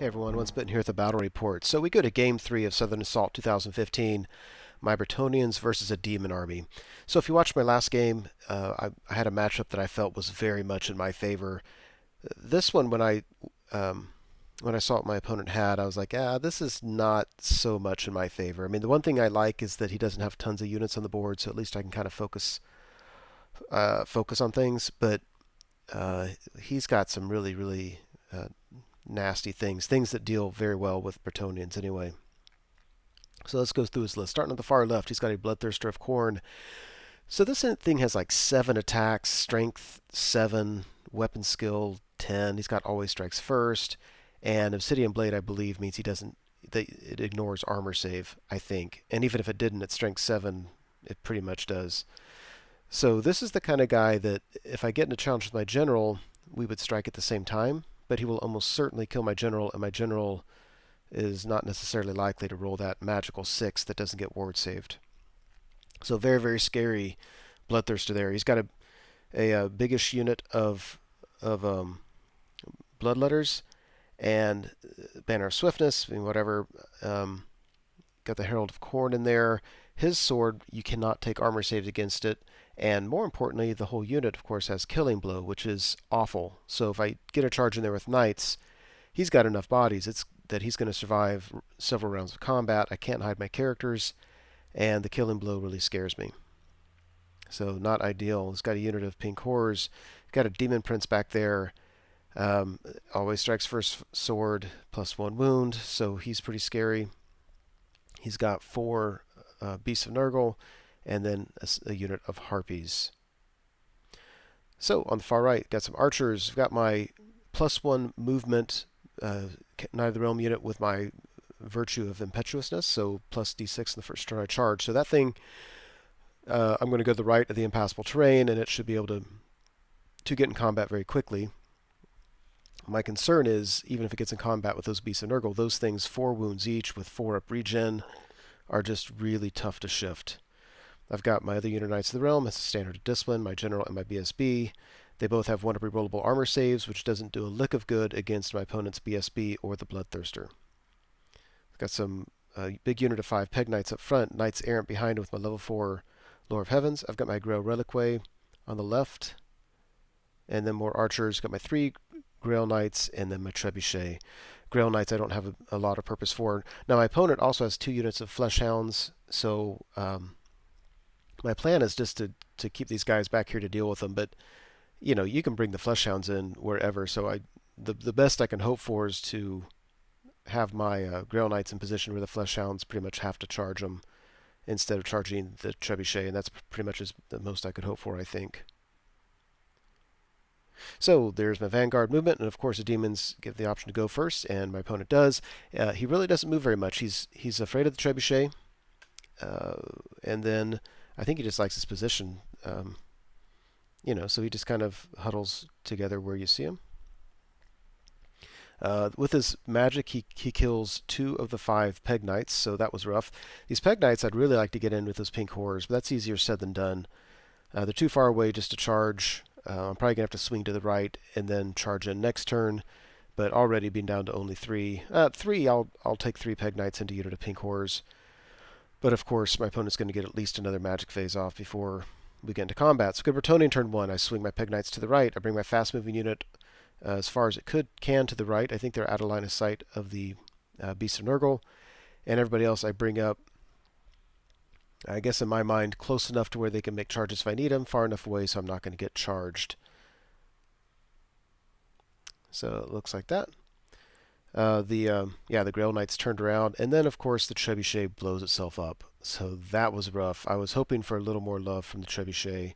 everyone, One Spittin here at the Battle Report. So we go to Game 3 of Southern Assault 2015, my Bretonnians versus a Demon Army. So if you watched my last game, I had a matchup that I felt was very much in my favor. This one, when I saw what my opponent had, I was like, this is not so much in my favor. I mean, the one thing I like is that he doesn't have tons of units on the board, so at least I can kind of focus on things, but he's got some really nasty things that deal very well with Bretonnians anyway. So let's go through his list. Starting at the far left, he's got a Bloodthirster of Khorne. So this thing has like 7 attacks, strength 7, weapon skill 10. He's got always strikes first, and Obsidian Blade, I believe, means it ignores armor save, I think. And even if it didn't, at strength 7, it pretty much does. So this is the kind of guy that if I get in a challenge with my general, we would strike at the same time, but he will almost certainly kill my general, and my general is not necessarily likely to roll that magical 6 that doesn't get ward saved. So very scary Bloodthirster there. He's got a biggish unit of Bloodletters and Banner of Swiftness, I mean, whatever. Got the Herald of Khorne in there. His sword, you cannot take armor saves against it. And more importantly, the whole unit, of course, has Killing Blow, which is awful. So if I get a charge in there with Knights, he's got enough bodies that he's going to survive several rounds of combat. I can't hide my characters, and the Killing Blow really scares me. So not ideal. He's got a unit of Pink Horrors. Got a Demon Prince back there. Always strikes first sword, +1 wound, so he's pretty scary. He's got 4 Beasts of Nurgle, and then a unit of Harpies. So on the far right, got some archers. I've got my +1 movement Knight of the Realm unit with my virtue of impetuousness, so plus d6 in the first turn I charge. So that thing, I'm going to go to the right of the impassable terrain, and it should be able to get in combat very quickly. My concern is, even if it gets in combat with those Beasts of Nurgle, those things, 4 wounds each with 4 up regen, are just really tough to shift. I've got my other unit Knights of the Realm, has a standard of discipline, my general and my BSB. They both have 1 up rerollable armor saves, which doesn't do a lick of good against my opponent's BSB or the Bloodthirster. I've got some big unit of 5 Peg Knights up front, Knights Errant behind with my level 4 Lore of Heavens. I've got my Grail Reliquary on the left, and then more archers. Got my 3 Grail Knights, and then my Trebuchet. Grail Knights I don't have a lot of purpose for. Now my opponent also has 2 units of Fleshhounds, so my plan is just to keep these guys back here to deal with them, but you know, you can bring the Fleshhounds in wherever, so the best I can hope for is to have my Grail Knights in position where the Fleshhounds pretty much have to charge them instead of charging the Trebuchet, and that's pretty much the most I could hope for, I think. So there's my Vanguard movement, and of course the demons get the option to go first, and my opponent does. He really doesn't move very much. He's afraid of the Trebuchet, and then I think he just likes his position. You know, so he just kind of huddles together where you see him. With his magic, he kills 2 of the 5 Peg Knights, so that was rough. These Peg Knights I'd really like to get in with those Pink Horrors, but that's easier said than done. They're too far away just to charge. I'm probably going to have to swing to the right and then charge in next turn, but already being down to only 3. 3, I'll take 3 Peg Knights into a unit of Pink Horrors. But of course, my opponent's going to get at least another magic phase off before we get into combat. So good Bretonnian turn 1, I swing my Peg Knights to the right. I bring my fast-moving unit as far as it can to the right. I think they're out of line of sight of the Beast of Nurgle. And everybody else I bring up, I guess in my mind, close enough to where they can make charges if I need them, far enough away so I'm not going to get charged. So it looks like that. The Grail Knights turned around, and then of course the Trebuchet blows itself up. So that was rough. I was hoping for a little more love from the Trebuchet.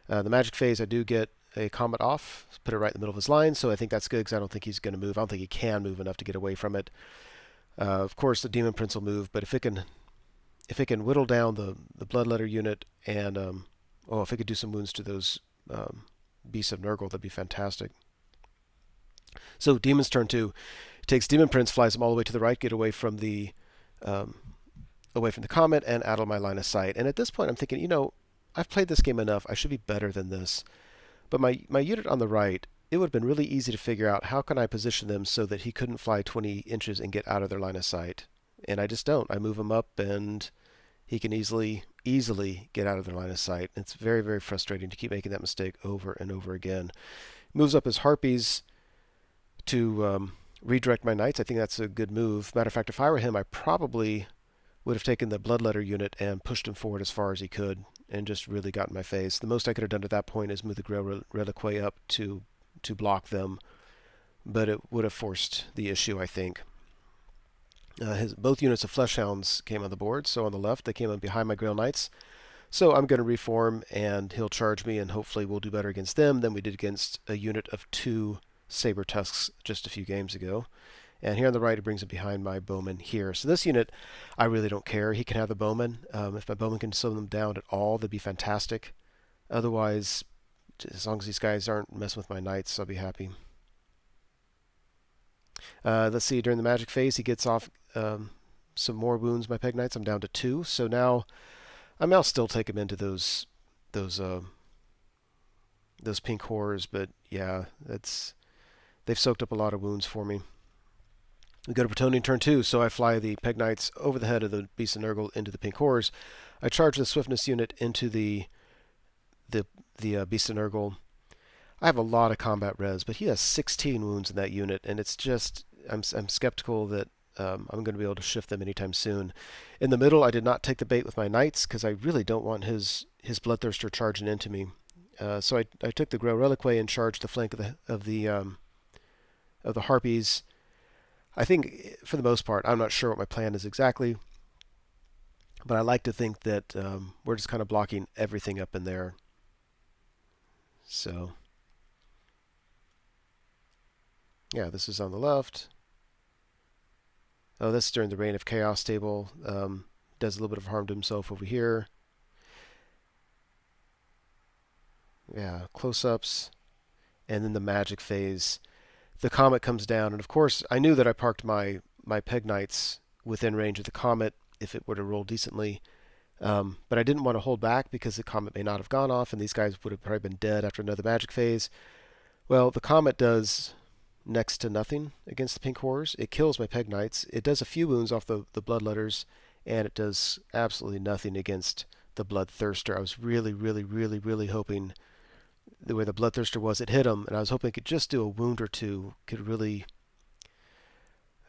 The magic phase, I do get a Comet off, put it right in the middle of his line, so I think that's good because I don't think he's going to move. I don't think he can move enough to get away from it. Of course, the Demon Prince will move, but if it can whittle down the Bloodletter unit, and if it could do some wounds to those Beasts of Nurgle, that'd be fantastic. So Demon's turn 2. Takes Demon Prince, flies him all the way to the right, get away from the comet and out of my line of sight. And at this point, I'm thinking, you know, I've played this game enough. I should be better than this. But my unit on the right it would have been really easy to figure out how can I position them so that he couldn't fly 20 inches and get out of their line of sight. And I just don't. I move him up and he can easily get out of their line of sight. It's very, very frustrating to keep making that mistake over and over again. Moves up his harpies to redirect my knights. I think that's a good move. Matter of fact, if I were him, I probably would have taken the bloodletter unit and pushed him forward as far as he could and just really got in my face. The most I could have done at that point is move the Grail Reliquary up to block them, but it would have forced the issue, I think. Both units of Fleshhounds came on the board, so on the left they came up behind my Grail Knights. So I'm going to reform, and he'll charge me, and hopefully we'll do better against them than we did against a unit of 2 Saber Tusks just a few games ago. And here on the right, it brings it behind my bowman here. So this unit, I really don't care. He can have the bowman. If my bowman can slow them down at all, that'd be fantastic. Otherwise, as long as these guys aren't messing with my knights, I'll be happy. Let's see, during the magic phase, he gets off some more wounds, my peg knights. I'm down to 2. So now, I'll still take him into those pink horrors, but yeah, they've soaked up a lot of wounds for me. We go to Bretonnia turn 2, so I fly the peg knights over the head of the beast of Nurgle into the pink horrors. I charge the swiftness unit into the beast of Nurgle. I have a lot of combat res, but he has 16 wounds in that unit, and it's just I'm skeptical that I'm going to be able to shift them anytime soon. In the middle, I did not take the bait with my knights because I really don't want his bloodthirster charging into me. So I took the Grail Reliquary and charged the flank of the harpies. I think, for the most part, I'm not sure what my plan is exactly, but I like to think that we're just kind of blocking everything up in there. So, yeah, this is on the left. Oh, this is during the Reign of Chaos table. Does a little bit of harm to himself over here. Yeah, close-ups, and then the magic phase. The comet comes down, and of course, I knew that I parked my peg knights within range of the comet if it were to roll decently, but I didn't want to hold back because the comet may not have gone off, and these guys would have probably been dead after another magic phase. Well, the comet does next to nothing against the pink horrors. It kills my peg knights. It does a few wounds off the bloodletters, and it does absolutely nothing against the bloodthirster. I was really, really, really, really hoping the way the bloodthirster was, it hit him, and I was hoping it could just do a wound or two. Could really,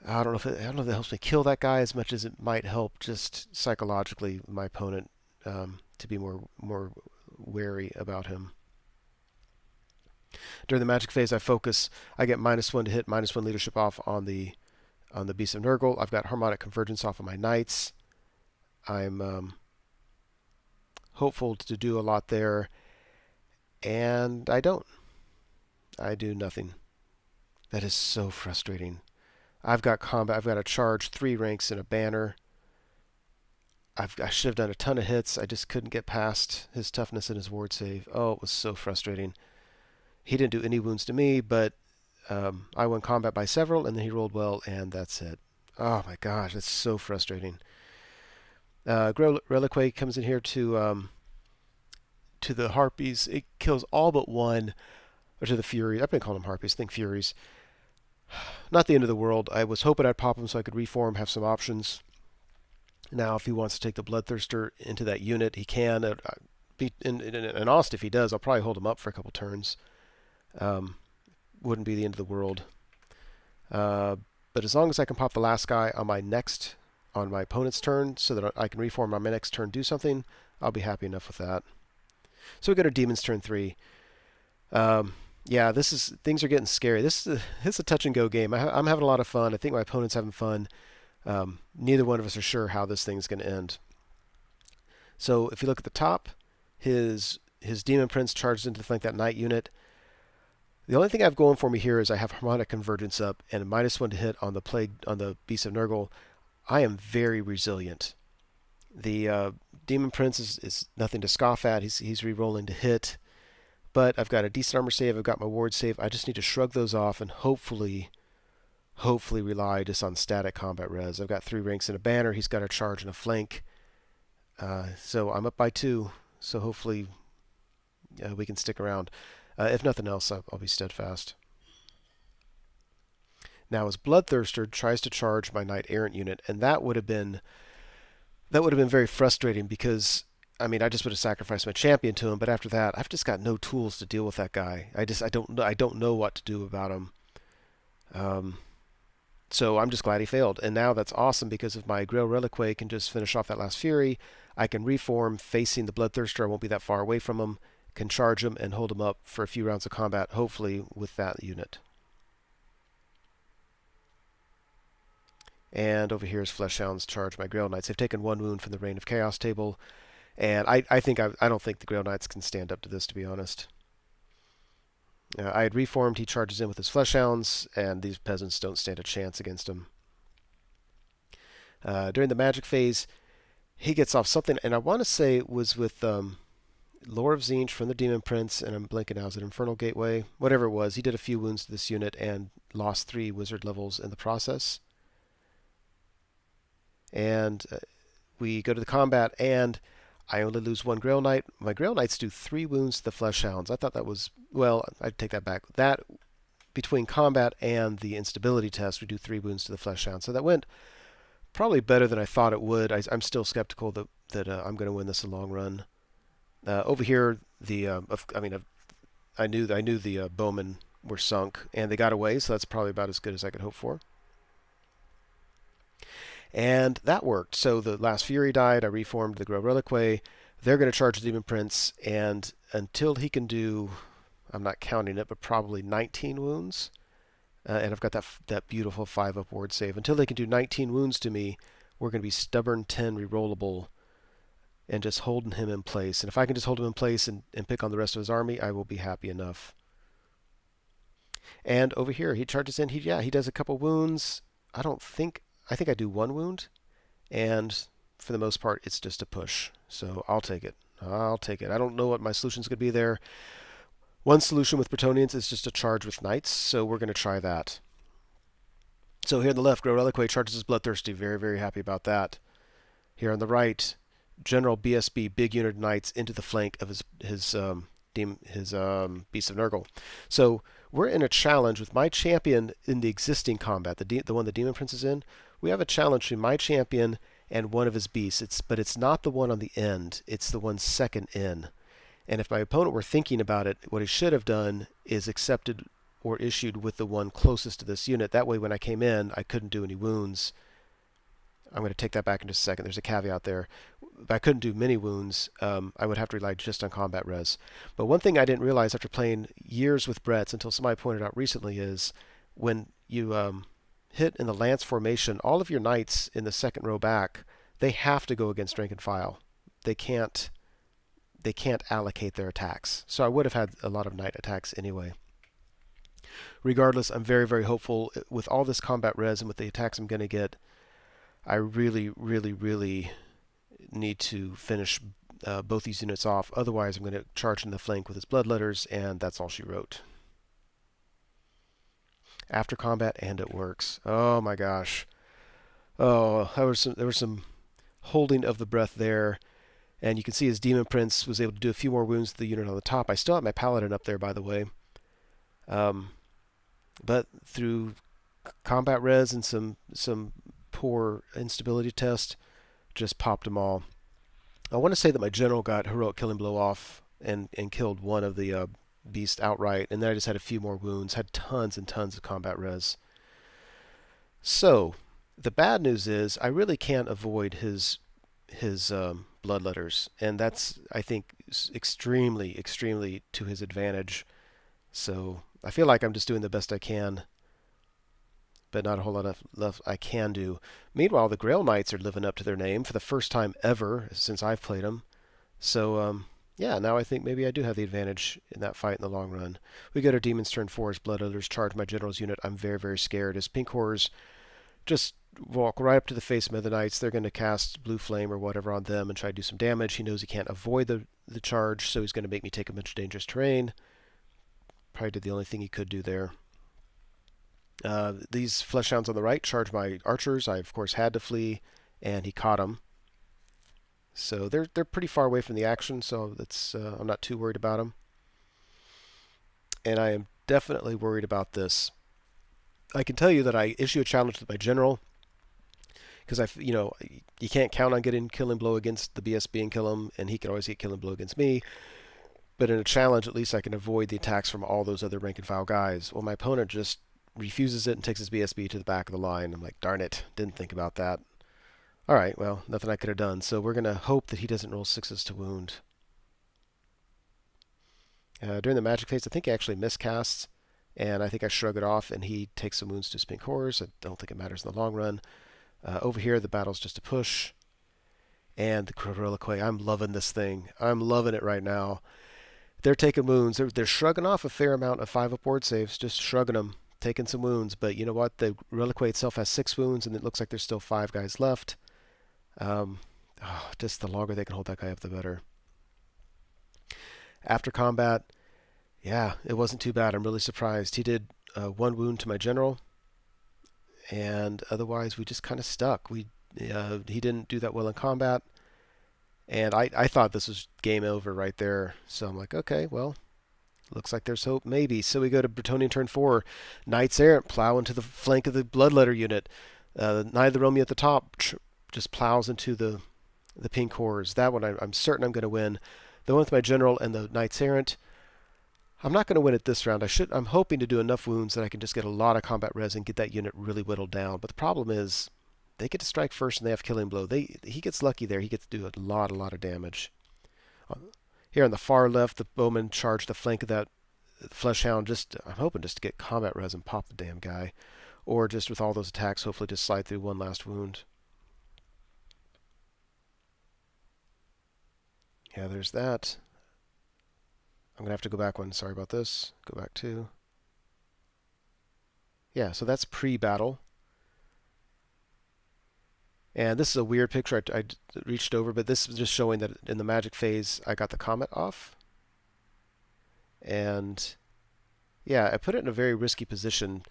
I don't know if it helps me kill that guy as much as it might help just psychologically my opponent to be more wary about him. During the magic phase, I get -1 to hit, -1 leadership off on the Beast of Nurgle. I've got harmonic convergence off of my knights. I'm hopeful to do a lot there. And I don't. I do nothing. That is so frustrating. I've got combat. I've got to charge 3 ranks in a banner. I should have done a ton of hits. I just couldn't get past his toughness and his ward save. Oh, it was so frustrating. He didn't do any wounds to me, but I won combat by several, and then he rolled well, and that's it. Oh my gosh, that's so frustrating. Grail Reliquary comes in here to the harpies. It kills all but one, or to the furies. I've been calling them harpies. Think furies. Not the end of the world. I was hoping I'd pop him so I could reform, have some options. Now, if he wants to take the bloodthirster into that unit, he can. And honest, if he does, I'll probably hold him up for a couple turns. Wouldn't be the end of the world. But as long as I can pop the last guy on my opponent's turn, so that I can reform on my next turn, do something, I'll be happy enough with that. So we go to Demons turn 3. Yeah, things are getting scary. This is a touch and go game. I'm having a lot of fun. I think my opponent's having fun. Neither one of us are sure how this thing's going to end. So if you look at the top, his Demon Prince charged into the flank that Knight unit. The only thing I have going for me here is I have harmonic convergence up and a -1 to hit on the Beast of Nurgle. I am very resilient. The Demon Prince is nothing to scoff at. He's re-rolling to hit. But I've got a decent armor save. I've got my ward save. I just need to shrug those off and hopefully rely just on static combat res. I've got 3 ranks in a banner. He's got a charge and a flank. So I'm up by 2. So hopefully we can stick around. If nothing else, I'll be steadfast. Now, his Bloodthirster tries to charge my Knight Errant unit, and that would have been very frustrating because I mean I just would have sacrificed my champion to him, but after that I've just got no tools to deal with that guy. I don't know what to do about him. Um, so I'm just glad he failed, and now that's awesome because if my Grail Reliquary can just finish off that last Fury, I can reform facing the Bloodthirster. I won't be that far away from him. Can charge him and hold him up for a few rounds of combat, hopefully with that unit. And over here is Fleshhounds charge my Grail Knights. They've taken 1 wound from the Reign of Chaos table. And I don't think the Grail Knights can stand up to this, to be honest. I had reformed. He charges in with his Fleshhounds, and these peasants don't stand a chance against him. During the magic phase, he gets off something, and I want to say it was with Lore of Tzeentch from the Demon Prince, and I'm blanking now. Is it Infernal Gateway? Whatever it was, he did a few wounds to this unit and lost 3 wizard levels in the process. And we go to the combat, and I only lose 1 Grail Knight. My Grail Knights do 3 wounds to the Fleshhounds. I thought that was, well, I'd take that back. That, between combat and the instability test, we do 3 wounds to the Fleshhound. So that went probably better than I thought it would. I'm still skeptical that I'm going to win this in the long run. Over here, I knew the bowmen were sunk, and they got away, so that's probably about as good as I could hope for. And that worked. So the last Fury died. I reformed the Grail Reliquary. They're going to charge the Demon Prince, and until he can do, I'm not counting it, but probably 19 wounds, and I've got that beautiful 5-up ward save. Until they can do 19 wounds to me, we're going to be stubborn 10 rerollable and just holding him in place. And if I can just hold him in place and pick on the rest of his army, I will be happy enough. And over here, he charges in. He does a couple wounds. I think I do 1 wound, and for the most part, it's just a push. So I'll take it. I don't know what my solution's going to be there. One solution with Bretonnians is just a charge with Knights, so we're going to try that. So here on the left, Grail Reliquary charges his Bloodthirsty. Very, very happy about that. Here on the right, General BSB, big unit Knights into the flank of his Beast of Nurgle. So we're in a challenge with my champion in the existing combat, the one the Demon Prince is in. We have a challenge between my champion and one of his beasts. But it's not the one on the end. It's the one second in. And if my opponent were thinking about it, what he should have done is accepted or issued with the one closest to this unit. That way, when I came in, I couldn't do any wounds. I'm going to take that back in just a second. There's a caveat there. If I couldn't do many wounds, I would have to rely just on combat res. But one thing I didn't realize after playing years with Bretts, until somebody pointed out recently, is when you hit in the lance formation, all of your knights in the second row back, they have to go against rank and file. They can't allocate their attacks. So I would have had a lot of knight attacks anyway. Regardless, I'm very, very hopeful. With all this combat res and with the attacks I'm going to get, I really, really, really need to finish both these units off. Otherwise, I'm going to charge in the flank with his Bloodletters, and that's all she wrote. After combat, and it works. Oh my gosh. Oh, there was some holding of the breath there. And you can see his Demon Prince was able to do a few more wounds to the unit on the top. I still have my Paladin up there, by the way. But through combat res and some poor instability test, just popped them all. I want to say that my general got heroic killing blow off and killed one of the beasts outright, and then I just had a few more wounds, had tons and tons of combat res. So the bad news is I really can't avoid his Bloodletters, and that's, I think, extremely, extremely to his advantage. So I feel like I'm just doing the best I can, but not a whole lot of left I can do. Meanwhile, the Grail Knights are living up to their name for the first time ever since I've played them. So, yeah, now I think maybe I do have the advantage in that fight in the long run. We go to Demon's turn 4 as Bloodletters charge my general's unit. I'm very, very scared as Pink Horrors just walk right up to the face of the Knights. They're going to cast Blue Flame or whatever on them and try to do some damage. He knows he can't avoid the charge, so he's going to make me take a bunch of dangerous terrain. Probably did the only thing he could do there. These Fleshhounds on the right charge my archers. I, of course, had to flee, and he caught them. So they're pretty far away from the action, so that's I'm not too worried about them. and I am definitely worried about this. I can tell you that I issue a challenge with my general because you can't count on getting killing blow against the BSB and kill him, and he can always get killing blow against me. But in a challenge, at least I can avoid the attacks from all those other rank and file guys. Well, my opponent just refuses it and takes his BSB to the back of the line. I'm like, darn it, didn't think about that. All right, well, nothing I could have done. So we're going to hope that he doesn't roll sixes to wound. During the magic phase, I think he actually miscasts, and I think I shrug it off, and he takes some wounds to his pink horrors. I don't think it matters in the long run. Over here, the battle's just a push. And the Gorilla, I'm loving this thing. I'm loving it right now. They're taking wounds. They're shrugging off a fair amount of 5-up ward saves, just shrugging them, taking some wounds. But you know what? The Reliquary itself has 6 wounds, and it looks like there's still 5 guys left. Just the longer they can hold that guy up, the better. After combat, yeah, it wasn't too bad. I'm really surprised. He did 1 wound to my general, and otherwise we just kind of stuck. He didn't do that well in combat. And I thought this was game over right there. So I'm like, okay, well, looks like there's hope, maybe. So we go to Bretonnia turn 4. Knights Errant plow into the flank of the Bloodletter unit. Knight of the Romeo at the top just plows into the pink horrors. That one I'm certain I'm going to win. The one with my general and the Knights Errant, I'm not going to win it this round. I'm hoping to do enough wounds that I can just get a lot of combat res and get that unit really whittled down. But the problem is, they get to strike first and they have killing blow. He gets lucky there. He gets to do a lot of damage. Here on the far left, the bowman charged the flank of that fleshhound. I'm hoping just to get combat res and pop the damn guy, or just with all those attacks, hopefully just slide through one last wound. Yeah, there's that. I'm gonna have to go back one. Sorry about this. Go back 2. Yeah, so that's pre-battle. And this is a weird picture I reached over, but this is just showing that in the magic phase, I got the comet off. And yeah, I put it in a very risky position.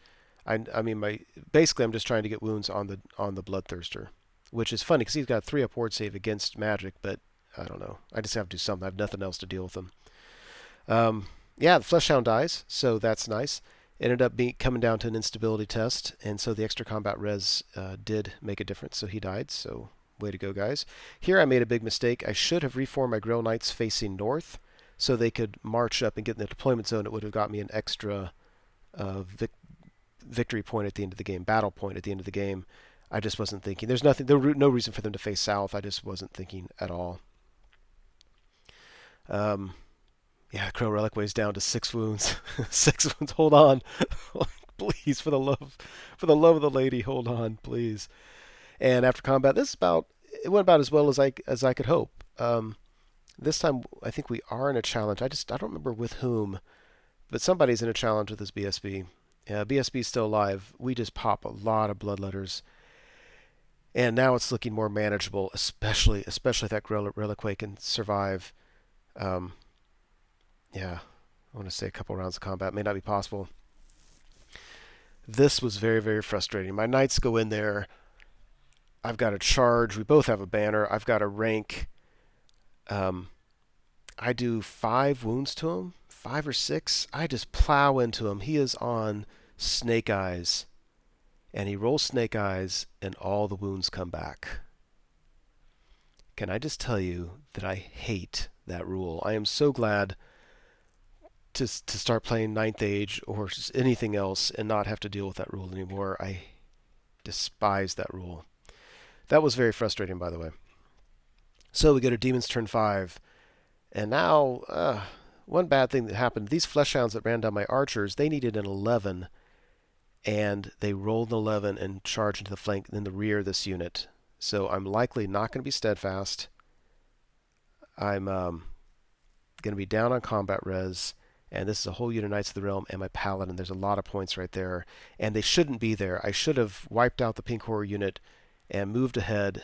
I mean, basically, I'm just trying to get wounds on the Bloodthirster, which is funny because he's got a 3-up ward save against magic, but I don't know. I just have to do something. I have nothing else to deal with him. Yeah, the Fleshhound dies, so that's nice. Ended up coming down to an instability test, and so the extra combat res did make a difference, so he died. So way to go, guys. Here I made a big mistake. I should have reformed my Grail Knights facing north, so they could march up and get in the deployment zone. It would have got me an extra victory point at the end of the game, battle point at the end of the game. I just wasn't thinking. There was no reason for them to face south. I just wasn't thinking at all. Yeah, Crow Relic weighs down to 6 wounds. 6 wounds. Hold on, please, for the love of the lady, hold on, please. And after combat, it went about as well as I could hope. This time, I think we are in a challenge. I don't remember with whom, but somebody's in a challenge with this BSB. BSB's still alive. We just pop a lot of bloodletters, and now it's looking more manageable, especially if that Reliquary can survive. Yeah, I want to say a couple rounds of combat may not be possible. This was very, very frustrating. My knights go in there. I've got a charge. We both have a banner. I've got a rank. I do 5 wounds to him, 5 or 6. I just plow into him. He is on Snake Eyes, and he rolls Snake Eyes, and all the wounds come back. Can I just tell you that I hate that rule? I am so glad to start playing 9th Age or just anything else and not have to deal with that rule anymore. I despise that rule. That was very frustrating, by the way. So we go to Demons turn 5, and now one bad thing that happened, these Fleshhounds that ran down my archers, they needed an 11, and they rolled an 11 and charged into the flank in the rear of this unit. So I'm likely not going to be steadfast. I'm going to be down on combat res, and this is a whole unit of Knights of the Realm and my Paladin. There's a lot of points right there, and they shouldn't be there. I should have wiped out the Pink Horror unit and moved ahead,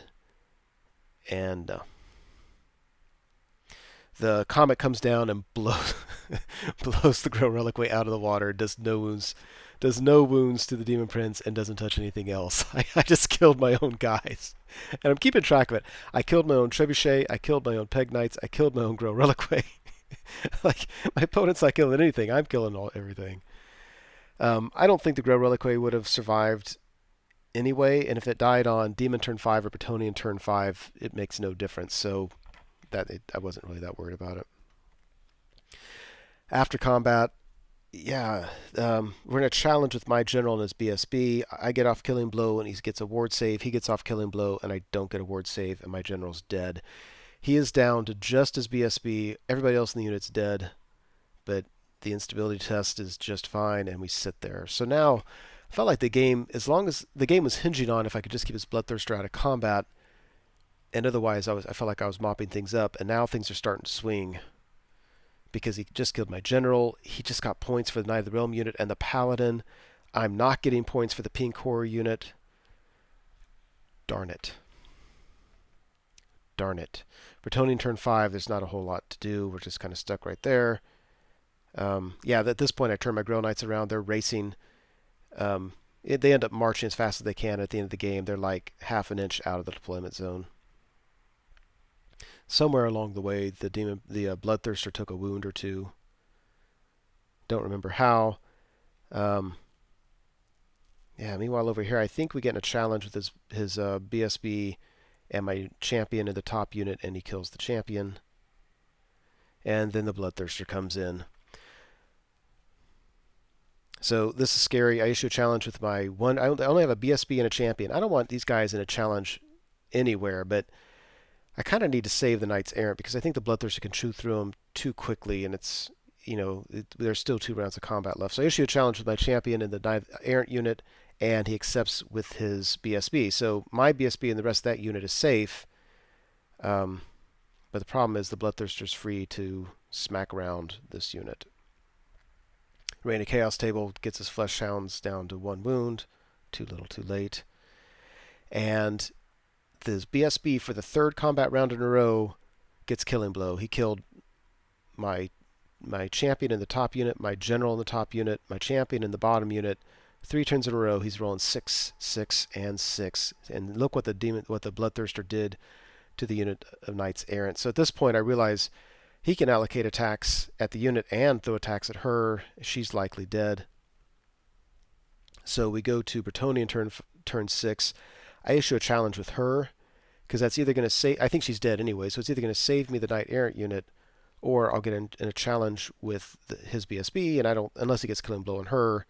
and the comet comes down and blows the Grail Reliquary out of the water. Does no wounds to the Demon Prince, and doesn't touch anything else. I just killed my own guys, and I'm keeping track of it. I killed my own Trebuchet. I killed my own Peg Knights. I killed my own Grail Reliquary. Like, my opponent's not killing anything. I'm killing everything. I don't think the Grow Reliquary would have survived anyway, and if it died on Demon turn 5 or Bretonnian turn 5, it makes no difference. So I wasn't really that worried about it. After combat, yeah, we're in a challenge with my general and his BSB. I get off Killing Blow and he gets a ward save. He gets off Killing Blow and I don't get a ward save, and my general's dead. He is down to just his BSB. Everybody else in the unit's dead, but the instability test is just fine, and we sit there. So now, I felt like the game, as long as the game was hinging on if I could just keep his Bloodthirster out of combat, and otherwise I felt like I was mopping things up, and now things are starting to swing because he just killed my general. He just got points for the Knight of the Realm unit and the Paladin. I'm not getting points for the Pink Horror unit. Darn it. Darn it. Bretonnian turn 5, there's not a whole lot to do. We're just kind of stuck right there. Yeah, at this point I turn my Grille Knights around. They're racing. They end up marching as fast as they can at the end of the game. They're like half an inch out of the deployment zone. Somewhere along the way, the Bloodthirster took a wound or two. Don't remember how. Yeah, meanwhile over here, I think we get in a challenge with his BSB and my champion in the top unit, and he kills the champion. And then the Bloodthirster comes in. So this is scary. I issue a challenge with my one. I only have a BSB and a champion. I don't want these guys in a challenge anywhere, but I kind of need to save the Knights Errant because I think the Bloodthirster can chew through them too quickly, and it's, there's still 2 rounds of combat left. So I issue a challenge with my champion in the Knight Errant unit, and he accepts with his BSB. So my BSB and the rest of that unit is safe, but the problem is the Bloodthirster's free to smack around this unit. Reign of Chaos table gets his Flesh Hounds down to 1 wound. Too little, too late. And the BSB for the 3rd combat round in a row gets Killing Blow. He killed my champion in the top unit, my general in the top unit, my champion in the bottom unit. 3 turns in a row, he's rolling 6, 6, and 6. And look what the Bloodthirster did to the unit of Knights Errant. So at this point, I realize he can allocate attacks at the unit and throw attacks at her. She's likely dead. So we go to Bretonnian turn 6. I issue a challenge with her because that's either going to save. I think she's dead anyway, so it's either going to save me the Knight Errant unit, or I'll get in a challenge with his BSB, and I don't, unless he gets Killing Blow on her.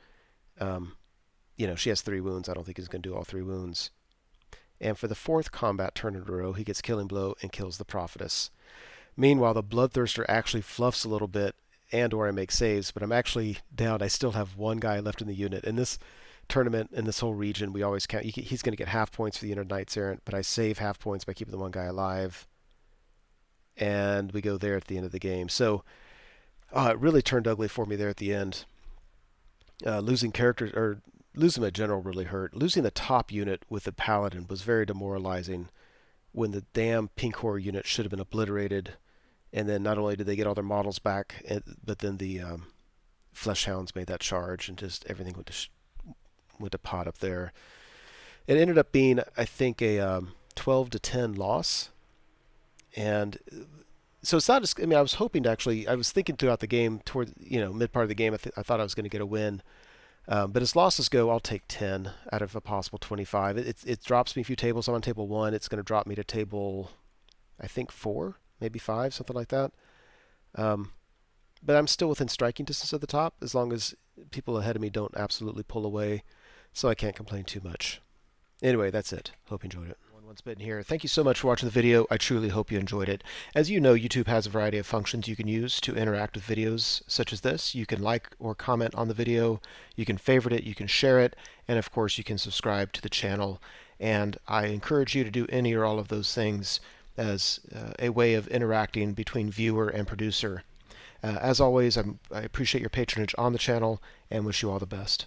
She has 3 wounds. I don't think he's going to do all 3 wounds. And for the 4th combat turn in a row, he gets Killing Blow and kills the Prophetess. Meanwhile, the Bloodthirster actually fluffs a little bit, and/or I make saves, but I'm actually down. I still have 1 guy left in the unit. In this tournament, in this whole region, we always count. He's going to get half points for the unit of Knights Errant, but I save half points by keeping the 1 guy alive. And we go there at the end of the game. So it really turned ugly for me there at the end. Losing my general really hurt. Losing the top unit with the Paladin was very demoralizing when the damn Pink Horror unit should have been obliterated. And then not only did they get all their models back, but then the Flesh Hounds made that charge, and just everything went to pot up there. It ended up being, I think, a 12-10 loss. And so it's not. I was hoping to actually. I was thinking throughout the game, toward mid part of the game, I thought I was going to get a win. But as losses go, I'll take 10 out of a possible 25. It drops me a few tables. I'm on table 1. It's going to drop me to table, I think, 4. Maybe 5, something like that. But I'm still within striking distance of the top, as long as people ahead of me don't absolutely pull away, so I can't complain too much. Anyway, that's it. Hope you enjoyed it. Once Bitten here. Thank you so much for watching the video. I truly hope you enjoyed it. As you know, YouTube has a variety of functions you can use to interact with videos such as this. You can like or comment on the video, you can favorite it, you can share it, and of course you can subscribe to the channel. And I encourage you to do any or all of those things as a way of interacting between viewer and producer. As always, I appreciate your patronage on the channel and wish you all the best.